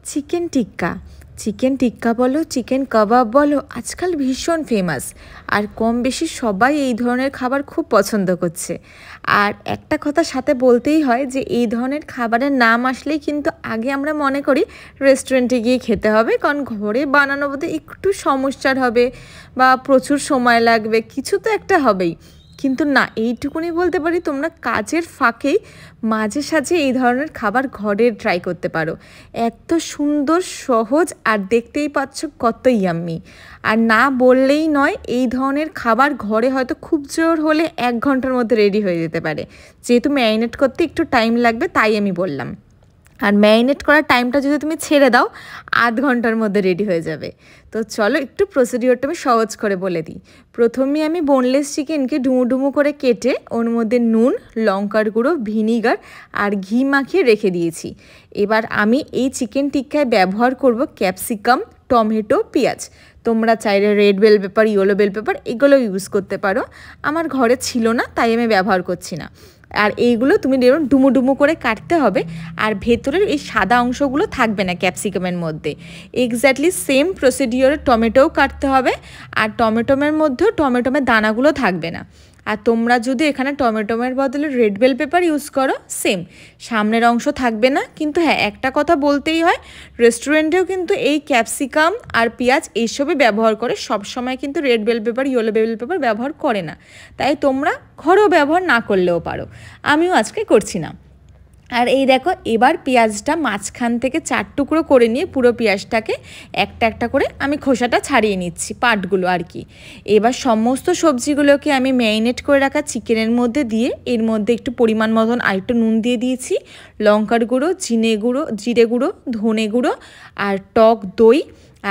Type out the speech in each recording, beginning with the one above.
Chicken টিক্কা chicken টিক্কা বলো chicken কাবাব বলো আজকাল ভীষণ ফেমাস। আর কম বেশি সবাই এই ধরনের খাবার খুব পছন্দ করছে। আর একটা কথা সাথে বলতেই হয় যে এই ধরনের খাবারের নাম আসলেই কিন্তু আগে আমরা মনে করি রেস্টুরেন্টে গিয়ে খেতে হবে, কারণ ঘরে বানানো বোধ একটু সমস্যার হবে বা প্রচুর সময় লাগবে, কিছু তো একটা হবেই। কিন্তু না, এইটুকুনি বলতে পারি তোমরা কাজের ফাঁকেই মাঝে সাঝে এই ধরনের খাবার ঘরে ট্রাই করতে পারো। এত সুন্দর, সহজ, আর দেখতেই পাচ্ছ কত ইয়াম্মি। আর না বললেই নয়, এই ধরনের খাবার ঘরে হয়তো খুব জোর হলে 1 ঘন্টার মধ্যে রেডি হয়ে যেতে পারে। যেহেতু ম্যারিনেট করতে একটু টাইম লাগবে তাই আমি বললাম। আর ম্যারিনেট করার টাইমটা যদি তুমি ছেড়ে দাও, 1/2 ঘন্টার মধ্যে রেডি হয়ে যাবে। তো চলো একটু প্রসিডিওরটা আমি সহজ করে বলে দিই। প্রথমে আমি বোনলেস চিকেনকে ডুমু ডুমু করে কেটে ওর মধ্যে নুন, লঙ্কার গুঁড়ো, ভিনিগার আর ঘি মাখিয়ে রেখে দিয়েছি। এবার আমি এই চিকেন টিক্কায় ব্যবহার করব ক্যাপসিকাম, টমেটো, পেঁয়াজ। তোমরা চাইলে red bell pepper, yellow bell pepper এগুলো ইউজ করতে পারো। আমার ঘরে ছিল না তাই আমি ব্যবহার করছি না। আর এইগুলো তুমি ডুমু ডুমু করে কাটতে হবে। আর ভেতরের এই সাদা অংশগুলো থাকবে না ক্যাপসিকামের মধ্যে। এক্স্যাক্টলি সেম প্রসিডিওরে টমেটোও কাটতে হবে। আর টমেটোমের মধ্যেও টমেটোমের দানাগুলো থাকবে না। আর তোমরা যদি এখানে টমেটোমের বদলে রেড বেল পেপার ইউজ করো, সেম সামনের অংশ থাকবে না। কিন্তু হ্যাঁ, একটা কথা বলতেই হয়, রেস্টুরেন্টেও কিন্তু এই ক্যাপসিকাম আর পেঁয়াজ এইসবই ব্যবহার করে, সবসময় কিন্তু red bell pepper, yellow bell pepper ব্যবহার করে না। তাই তোমরা ঘরেও ব্যবহার না করলেও পারো, আমিও আজকে করছি না। আর এই দেখো, এবার পেঁয়াজটা মাঝখান থেকে 4 টুকরো করে নিয়ে পুরো পেঁয়াজটাকে একটা একটা করে আমি খোসাটা ছাড়িয়ে নিচ্ছি, পার্টগুলো আর কি। এবার সমস্ত সবজিগুলোকে আমি ম্যারিনেট করে রাখা চিকেনের মধ্যে দিয়ে এর মধ্যে একটু পরিমাণ মতন আরেকটু নুন দিয়ে দিয়েছি, লঙ্কার গুঁড়ো, জিরে গুঁড়ো, ধনে গুঁড়ো আর টক দই।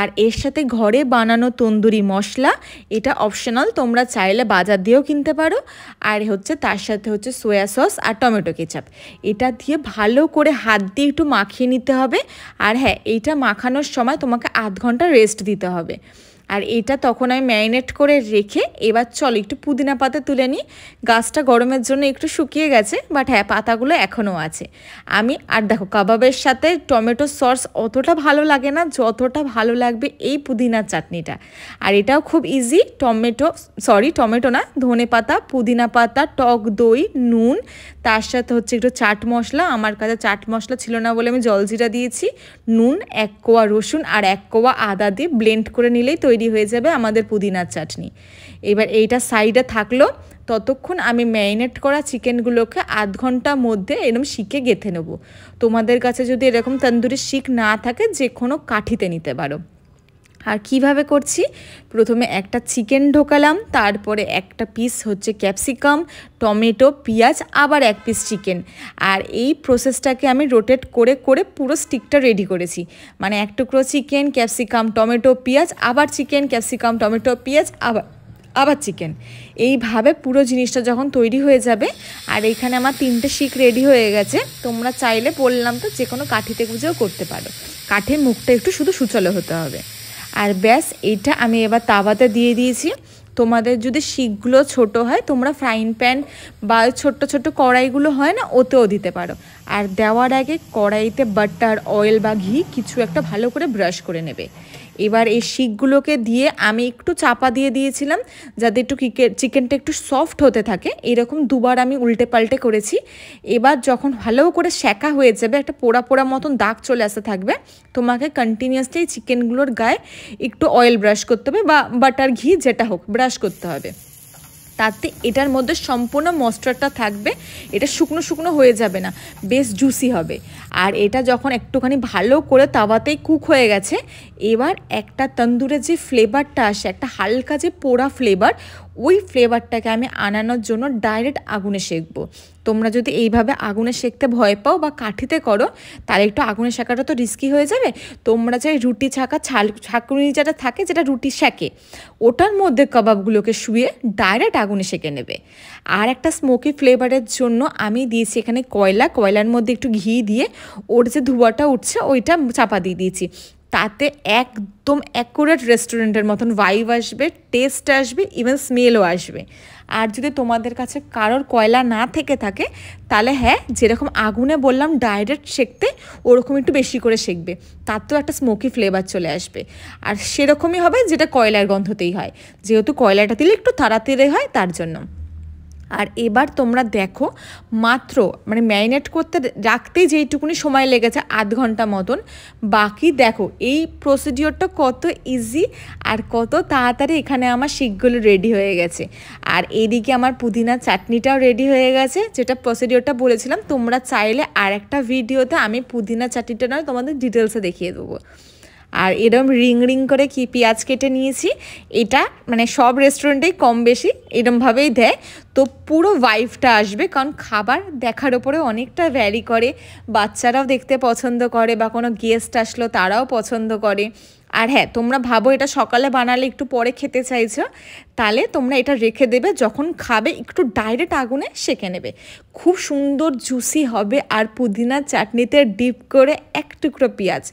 আর এর সাথে ঘরে বানানো তন্দুরি মশলা, এটা অপশনাল, তোমরা চাইলে বাজার দিয়েও কিনতে পারো। আর তার সাথে সোয়া সস আর টমেটো কেচাপ। এটা দিয়ে ভালো করে হাত দিয়ে একটু মাখিয়ে নিতে হবে। আর হ্যাঁ, এইটা মাখানোর সময় তোমাকে 1/2 ঘন্টা রেস্ট দিতে হবে। আর এটা তখন আমি ম্যারিনেট করে রেখে এবার চলো একটু পুদিনা পাতা তুলে নিই। গাছটা গরমের জন্য একটু শুকিয়ে গেছে, বাট হ্যাঁ, পাতাগুলো এখনও আছে। আর দেখো, কাবাবের সাথে টমেটো সস অতটা ভালো লাগে না যতটা ভালো লাগবে এই পুদিনার চাটনিটা। আর এটাও খুব ইজি। টমেটো না, ধনে পাতা, পুদিনা পাতা, টক দই, নুন, তার সাথে একটু চাট মশলা। আমার কাছে চাট মশলা ছিল না বলে আমি জলজিরা দিয়েছি, নুন, 1 কোয়া রসুন আর 1 কোয়া আদা দিয়ে ব্লেন্ড করে নিলেই তৈরি হয়ে যাবে আমাদের পুদিনার চাটনি। এবার এইটা সাইডে থাকলো। ততক্ষণ আমি ম্যারিনেট করা চিকেনগুলোকে 1/2 ঘন্টার মধ্যে এরকম শিকে গেঁথে নেব। তোমাদের কাছে যদি এরকম তন্দুরি শিক না থাকে, যে কোনো কাঠিতে নিতে পারো। আর কিভাবে করছি, প্রথমে একটা চিকেন ঢোকালাম, তারপরে একটা পিস ক্যাপসিকাম, টমেটো, পেঁয়াজ, আবার 1 পিস চিকেন। আর এই প্রসেসটাকে আমি রোটেট করে করে পুরো স্টিকটা রেডি করেছি। মানে 1 টুকরো চিকেন, ক্যাপসিকাম, টমেটো, পেঁয়াজ, আবার চিকেন, ক্যাপসিকাম, টমেটো, পেঁয়াজ, আবার চিকেন। এইভাবে পুরো জিনিসটা যখন তৈরি হয়ে যাবে, আর এইখানে আমার 3টে শিক রেডি হয়ে গেছে। তোমরা চাইলে বললাম তো যে কোনো কাঠিতে গুঁজেও করতে পারো, কাঠের মুখটা একটু শুধু সুচালো হতে হবে। আর ব্যাস, এইটা আমি এবার তাওয়াতে দিয়ে দিয়েছি। তোমাদের যদি শিকগুলো ছোট হয়, তোমরা ফ্রাইং প্যান বা ছোট্ট ছোট্ট কড়াইগুলো হয় না, ওতেও দিতে পারো। আর দেওয়ার আগে কড়াইতে বাটার, অয়েল বা ঘি কিছু একটা ভালো করে ব্রাশ করে নেবে। এবার এই শিকগুলোকে দিয়ে আমি একটু চাপা দিয়ে দিয়েছিলাম যাতে একটু চিকেনটা একটু সফট হতে থাকে। এরকম 2বার আমি উল্টে পাল্টে করেছি। এবার যখন ভালো করে সেঁকা হয়ে যাবে, একটা পোড়া পোড়া মতন দাগ চলে আসতে থাকবে, তোমাকে কন্টিনিউয়াসলি চিকেনগুলোর গায়ে একটু অয়েল ব্রাশ করতে হবে বা বাটার, ঘি যেটা হোক ব্রাশ করতে হবে। তাতে এটার মধ্যে সম্পূর্ণ ময়েশ্চারটা থাকবে, এটা শুকনো শুকনো হয়ে যাবে না, বেশ জুসি হবে। আর এটা যখন একটুখানি ভালো করে তাওয়াতেই কুক হয়ে গেছে, এবার একটা তন্দুরের যে ফ্লেভারটা আসে, একটা হালকা যে পোড়া ফ্লেভার, ওই ফ্লেভারটাকে আমি আনানোর জন্য ডাইরেক্ট আগুনে সেঁকবো। তোমরা যদি এইভাবে আগুনে সেঁকতে ভয় পাও বা কাঠিতে করো, তাহলে একটু আগুনে সেঁকাটা তো রিস্কি হয়ে যাবে। তোমরা চাই রুটি ছাঁকা ছাঁকুনি যেটা থাকে, যেটা রুটি সেঁকে, ওটার মধ্যে কাবাবগুলোকে শুয়ে ডাইরেক্ট আগুনে সেঁকে নেবে। আর একটা স্মোকি ফ্লেভারের জন্য আমি দিয়েছি এখানে কয়লার মধ্যে একটু ঘি দিয়ে ওর যে ধোঁয়াটা উঠছে ওইটা চাপা দিয়ে দিয়েছি। তাতে একদম অ্যাকুরেট রেস্টুরেন্টের মতন ভাইব আসবে, টেস্ট আসবে, ইভেন স্মেলও আসবে। আর যদি তোমাদের কাছে কারোর কয়লা না থেকে থাকে তাহলে হ্যাঁ, যেরকম আগুনে বললাম ডাইরেক্ট সেঁকতে, ওরকম একটু বেশি করে সেঁকবে, তার তো একটা স্মোকি ফ্লেভার চলে আসবে। আর সেরকমই হবে যেটা কয়লার গন্ধতেই হয়, যেহেতু কয়লাটা দিলে একটু তাড়াতাড়ি হয় তার জন্য। আর এবার তোমরা দেখো, মাত্র মানে ম্যারিনেট করতে রাখতেই যেইটুকুনি সময় লেগেছে আধ ঘন্টা মতন, বাকি দেখো এই প্রসিডিওরটা কত ইজি আর কত তাড়াতাড়ি এখানে আমার শিকগুলো রেডি হয়ে গেছে। আর এদিকে আমার পুদিনা চাটনিটাও রেডি হয়ে গেছে, যেটা প্রসিডিওরটা বলেছিলাম। তোমরা চাইলে আর একটা ভিডিওতে আমি পুদিনা চাটনিটা নয় তোমাদের ডিটেলসে দেখিয়ে দেবো। আর এরম রিং রিং করে কি পেঁয়াজ কেটে নিয়েছি, এটা মানে সব রেস্টুরেন্টেই কম বেশি এরমভাবেই দেয়, তো পুরো ভাইবটা আসবে। কারণ খাবার দেখার ওপরে অনেকটা ভ্যারি করে, বাচ্চারাও দেখতে পছন্দ করে বা কোনো গেস্ট আসলো তারাও পছন্দ করে। আর হ্যাঁ, তোমরা ভাবো এটা সকালে বানালে একটু পরে খেতে চাইছো, তাহলে তোমরা এটা রেখে দেবে, যখন খাবে একটু ডাইরেক্ট আগুনে সেঁকে নেবে, খুব সুন্দর জুসি হবে। আর পুদিনা চাটনিতে ডিপ করে এক টুকরো পেঁয়াজ,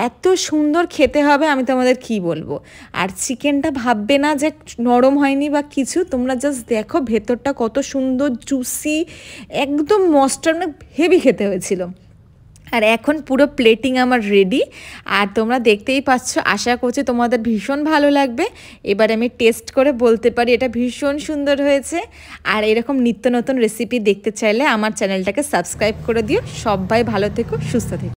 এত সুন্দর খেতে হবে আমি তোমাদের কি বলবো। আর চিকেনটা ভাববে না যে নরম হয়নি বা কিছু, তোমরা জাস্ট দেখো ভেতরটা কত সুন্দর জুসি, একদম মস্টার, মানে হেভি খেতে হয়েছিল। আর এখন পুরো প্লেটিং আমার রেডি, আর তোমরা দেখতেই পাচ্ছ, আশা করছি তোমাদের ভীষণ ভালো লাগবে। এবার আমি টেস্ট করে বলতে পারি এটা ভীষণ সুন্দর হয়েছে। আর এরকম নিত্য নতুন রেসিপি দেখতে চাইলে আমার চ্যানেলটাকে সাবস্ক্রাইব করে দিও। সবাই ভালো থেকো, সুস্থ থেকো।